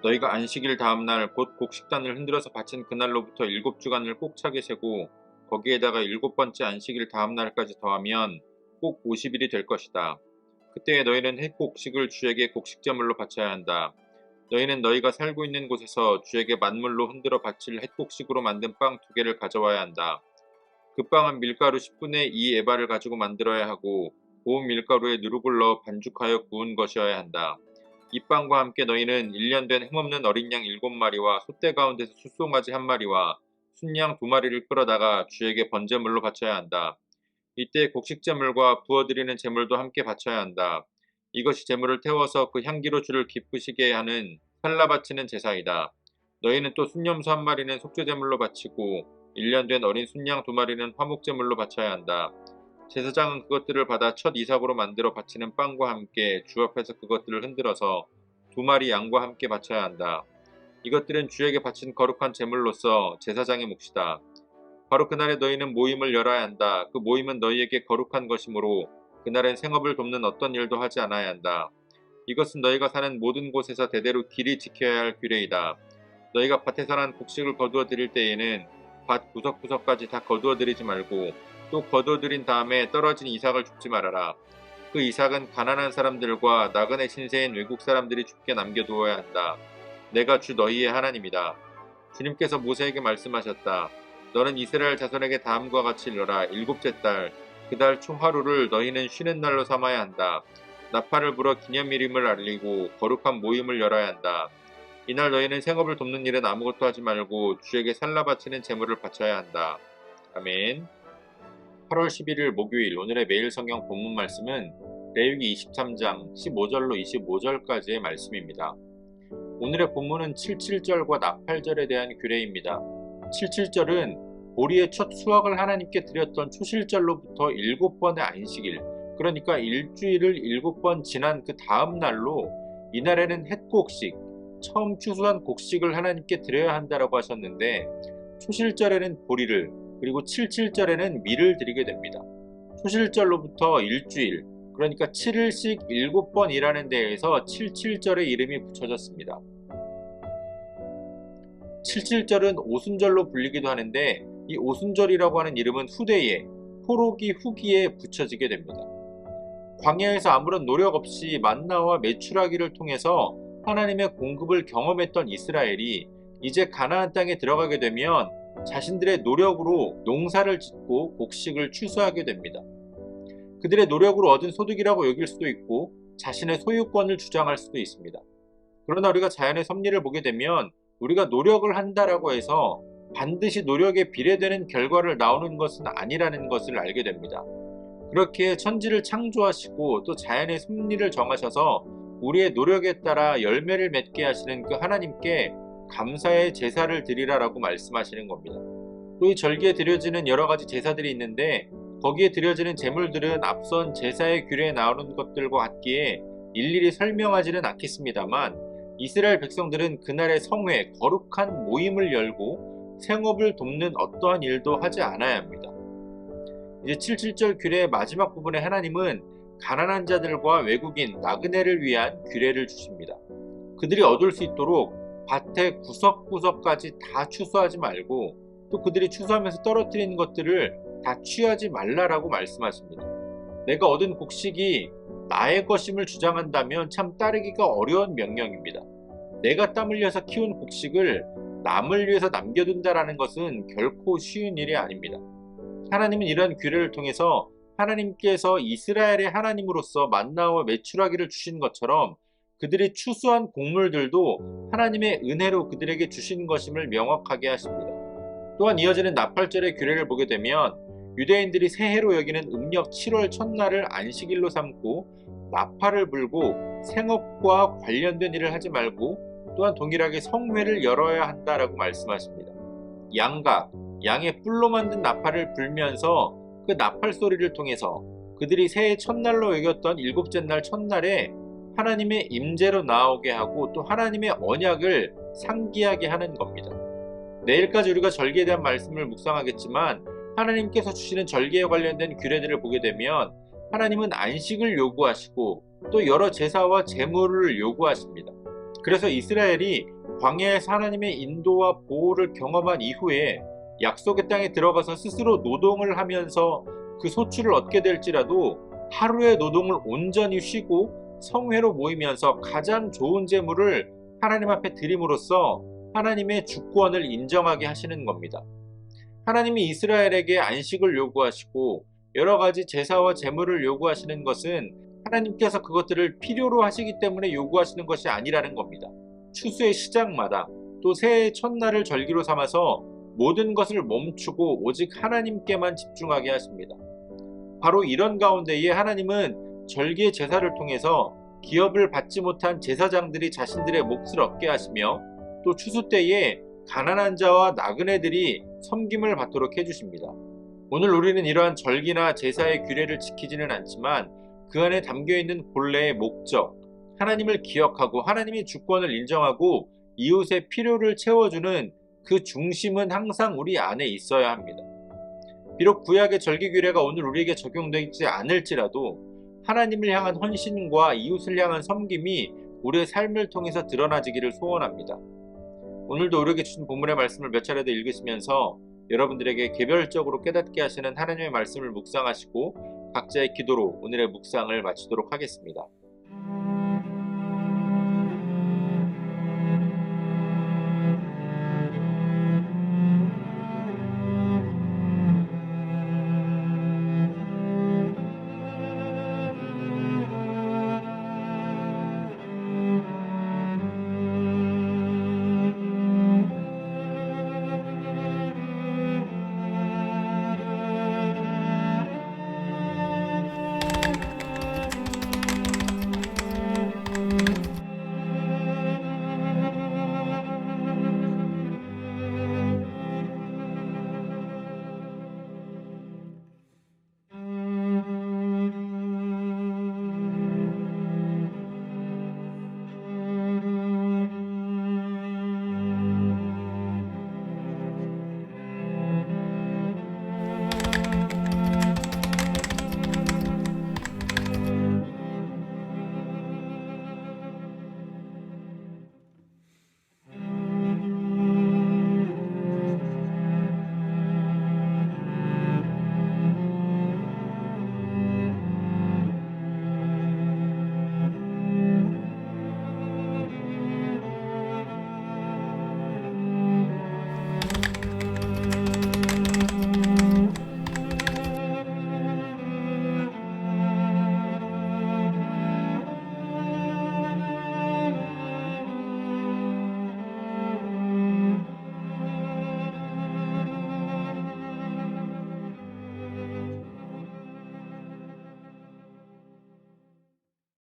너희가 안식일 다음날 곧 곡식단을 흔들어서 바친 그날로부터 7주간을 꼭 차게 세고 거기에다가 7번째 안식일 다음날까지 더하면 꼭 50일이 될 것이다. 그때에 너희는 햇 곡식을 주에게 곡식제물로 바쳐야 한다. 너희는 너희가 살고 있는 곳에서 주에게 만물로 흔들어 바칠 햇 곡식으로 만든 빵 2개를 가져와야 한다. 그 빵은 밀가루 10분의 2 에바를 가지고 만들어야 하고 고운 밀가루에 누룩을 넣어 반죽하여 구운 것이어야 한다. 이 빵과 함께 너희는 1년 된 흠없는 어린 양 7마리와 숫대 가운데서 숫송아지 1마리와 순양 2마리를 끌어다가 주에게 번제물로 바쳐야 한다. 이때 곡식제물과 부어드리는 제물도 함께 바쳐야 한다. 이것이 제물을 태워서 그 향기로 주를 기쁘시게 하는 살라 바치는 제사이다. 너희는 또 순염소 1마리는 속죄제물로 바치고 1년 된 어린 순양 2마리는 화목제물로 바쳐야 한다. 제사장은 그것들을 받아 첫 이삭으로 만들어 바치는 빵과 함께 주 앞에서 그것들을 흔들어서 2마리 양과 함께 바쳐야 한다. 이것들은 주에게 바친 거룩한 제물로서 제사장의 몫이다. 바로 그날에 너희는 모임을 열어야 한다. 그 모임은 너희에게 거룩한 것이므로 그날엔 생업을 돕는 어떤 일도 하지 않아야 한다. 이것은 너희가 사는 모든 곳에서 대대로 길이 지켜야 할 규례이다. 너희가 밭에서 난 곡식을 거두어 드릴 때에는 밭 구석구석까지 다 거두어 드리지 말고 또 거두어 들인 다음에 떨어진 이삭을 줍지 말아라. 그 이삭은 가난한 사람들과 나그네 신세인 외국 사람들이 죽게 남겨두어야 한다. 내가 주 너희의 하나님이다. 주님께서 모세에게 말씀하셨다. 너는 이스라엘 자손에게 다음과 같이 일러라. 7째 달, 그 달 초 하루를 너희는 쉬는 날로 삼아야 한다. 나팔을 불어 기념일임을 알리고 거룩한 모임을 열어야 한다. 이날 너희는 생업을 돕는 일은 아무것도 하지 말고 주에게 살라 바치는 제물을 바쳐야 한다. 아멘. 8월 11일 목요일 오늘의 매일 성경 본문 말씀은 레위기 23장 15절로 25절까지의 말씀입니다. 오늘의 본문은 77절과 나팔절에 대한 규례입니다. 77절은 보리의 첫 수확을 하나님께 드렸던 초실절로부터 7번의 안식일, 그러니까 일주일을 7번 지난 그 다음 날로 이날에는 햇곡식, 처음 추수한 곡식을 하나님께 드려야 한다라고 하셨는데 초실절에는 보리를 그리고 77절에는 밀을 드리게 됩니다. 초실절로부터 일주일, 그러니까 7일씩 7번 일하는 데에서 77절의 이름이 붙여졌습니다. 77절은 오순절로 불리기도 하는데 이 오순절이라고 하는 이름은 후대에, 포로기 후기에 붙여지게 됩니다. 광야에서 아무런 노력 없이 만나와 메추라기를 통해서 하나님의 공급을 경험했던 이스라엘이 이제 가나안 땅에 들어가게 되면 자신들의 노력으로 농사를 짓고 곡식을 추수하게 됩니다. 그들의 노력으로 얻은 소득이라고 여길 수도 있고 자신의 소유권을 주장할 수도 있습니다. 그러나 우리가 자연의 섭리를 보게 되면 우리가 노력을 한다라고 해서 반드시 노력에 비례되는 결과를 나오는 것은 아니라는 것을 알게 됩니다. 그렇게 천지를 창조하시고 또 자연의 섭리를 정하셔서 우리의 노력에 따라 열매를 맺게 하시는 그 하나님께 감사의 제사를 드리라라고 말씀하시는 겁니다. 또 이 절기에 드려지는 여러 가지 제사들이 있는데 거기에 드려지는 제물들은 앞선 제사의 규례에 나오는 것들과 같기에 일일이 설명하지는 않겠습니다만 이스라엘 백성들은 그날의 성회, 거룩한 모임을 열고 생업을 돕는 어떠한 일도 하지 않아야 합니다. 이제 77절 규례의 마지막 부분에 하나님은 가난한 자들과 외국인, 나그네를 위한 규례를 주십니다. 그들이 얻을 수 있도록 밭의 구석구석까지 다 추수하지 말고 또 그들이 추수하면서 떨어뜨린 것들을 다 취하지 말라라고 말씀하십니다. 내가 얻은 곡식이 나의 것임을 주장한다면 참 따르기가 어려운 명령입니다. 내가 땀 흘려서 키운 곡식을 남을 위해서 남겨둔다라는 것은 결코 쉬운 일이 아닙니다. 하나님은 이러한 규례를 통해서 하나님께서 이스라엘의 하나님으로서 만나와 메추라기를 주신 것처럼 그들이 추수한 곡물들도 하나님의 은혜로 그들에게 주신 것임을 명확하게 하십니다. 또한 이어지는 나팔절의 규례를 보게 되면 유대인들이 새해로 여기는 음력 7월 첫날을 안식일로 삼고 나팔을 불고 생업과 관련된 일을 하지 말고 또한 동일하게 성회를 열어야 한다라고 말씀하십니다. 양각, 양의 뿔로 만든 나팔을 불면서 그 나팔 소리를 통해서 그들이 새해 첫날로 여겼던 7째 날 첫날에 하나님의 임재로 나오게 하고 또 하나님의 언약을 상기하게 하는 겁니다. 내일까지 우리가 절기에 대한 말씀을 묵상하겠지만 하나님께서 주시는 절기에 관련된 규례들을 보게 되면 하나님은 안식을 요구하시고 또 여러 제사와 제물을 요구하십니다. 그래서 이스라엘이 광야에서 하나님의 인도와 보호를 경험한 이후에 약속의 땅에 들어가서 스스로 노동을 하면서 그 소출을 얻게 될지라도 하루의 노동을 온전히 쉬고 성회로 모이면서 가장 좋은 제물을 하나님 앞에 드림으로써 하나님의 주권을 인정하게 하시는 겁니다. 하나님이 이스라엘에게 안식을 요구하시고 여러 가지 제사와 제물을 요구하시는 것은 하나님께서 그것들을 필요로 하시기 때문에 요구하시는 것이 아니라는 겁니다. 추수의 시작마다 또 새해의 첫날을 절기로 삼아서 모든 것을 멈추고 오직 하나님께만 집중하게 하십니다. 바로 이런 가운데에 하나님은 절기의 제사를 통해서 기업을 받지 못한 제사장들이 자신들의 몫을 얻게 하시며 또 추수 때에 가난한 자와 나그네들이 섬김을 받도록 해주십니다. 오늘 우리는 이러한 절기나 제사의 규례를 지키지는 않지만 그 안에 담겨있는 본래의 목적, 하나님을 기억하고 하나님의 주권을 인정하고 이웃의 필요를 채워주는 그 중심은 항상 우리 안에 있어야 합니다. 비록 구약의 절기 규례가 오늘 우리에게 적용되지 않을지라도 하나님을 향한 헌신과 이웃을 향한 섬김이 우리의 삶을 통해서 드러나지기를 소원합니다. 오늘도 우리에게 주신 본문의 말씀을 몇 차례 더 읽으시면서 여러분들에게 개별적으로 깨닫게 하시는 하나님의 말씀을 묵상하시고 각자의 기도로 오늘의 묵상을 마치도록 하겠습니다.